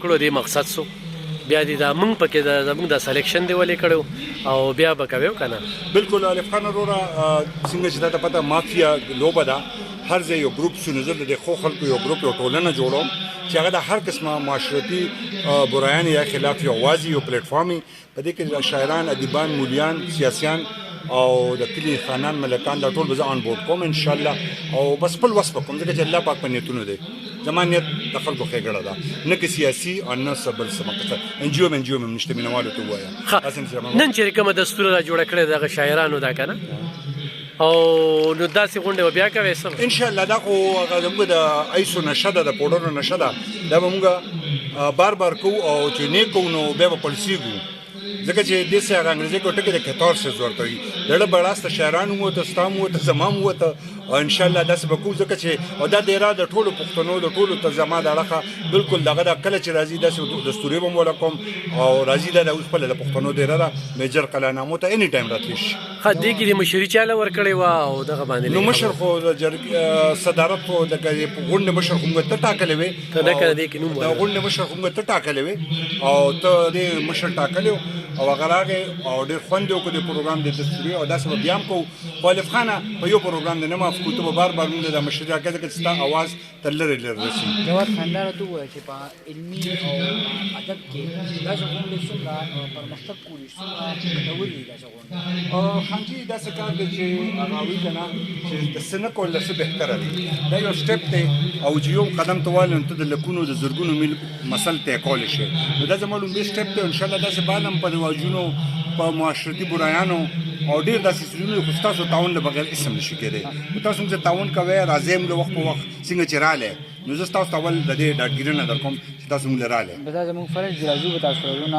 کړو دې مقصد سو بیا دې دا موږ پکې دا زموږ د سلیکشن دی ولې کړو او بیا به کوي کنه. بالکل الف خان وروره څنګه چې دا پته مافیا لوبه ده هر ځای یو ګروپ سونزل د خو خلکو یو ګروپ یو ټولنه جوړوم چې هغه د هر قسمه معاشرتي برایان یا خلاف یو واضح یو پلیټ فارمي په دې کې شاعران ادیبان مولیان سیاسيان او د کلی خانان ملکان دا ټول به ان بورډ کوم ان شاء الله او بس خپل وسپ کوم ځکه چې الله پاک په نیتونو دی زمانیت د خلکو خېګړه ده نه کې سیاسي او نه سبل سمقته انجیو هم نشته مینوالو ته وایا نن چې کومه دستور را جوړ کړی د شاعرانو دا کنه او نو داسې غونډه بیا کوي سم ان شاء الله دا خو زموږ د ایسو نشده د پودرو نشده دا موږ بار کو او چې نه کو نو به پالیسی کو ځکه چې د سه انګریزي کو ټکي د 14 ورته وي دغه بلاسته شهرانو مو ته ستامو ته زمام وته او ان شاء الله داسې بکو ځکه چې او دا د اراده ټولو پښتنو د ټولو ته زما د اړه بالکل دغه د کله چې راځي داسې دستوري به مولکم او راځي د اوس په پښتنو د اراده میجر قلانامو ته اني ټایم راتلی شي خدای کې د مشوري چاله ور کړی و او دغه باندې نو مشر خو د صدارت خو د غونډه مشر خو ته ټاکلې وې کنه کنه دې کې نو د غونډه مشر خو ته ټاکلې وې او ته د مشر ټاکلې او هغه راغی او ډېر خوند وکړ د پروګرام د دستوري او داسې بیا هم کو خالف خانه په یو پروګرام د نه مافکو ته بار موږ د مشریا کې چې ستا आवाज تر لري رسي جواد خاندار ته وایي چې په علمي او ادب کې دا څنګه څنګه پرمختګ کولی شي دا وري دا څنګه او خانجي دا څه کار دی چې هغه وی کنه چې د سنه کول څه بهتره دی دا یو سټپ دی او چې یو قدم توالن ته د لکونو د زرګونو میل مسل ته کول شي نو دا زموږ لومړی سټپ دی ان شاء الله دا څه بعدم په واجونو په معاشرتي برایانو او ډیر داسې سيزونه خو تاسو تعاون له بغیر اسم نشي کېدای تاسو موږ تعاون کوي راځم له وخت په وخت څنګه چراله نو زه تاسو اول د دې ډاډګیرنه درکوم چې تاسو موږ لراله به دا زموږ فرض دی راځو به تاسو ورونه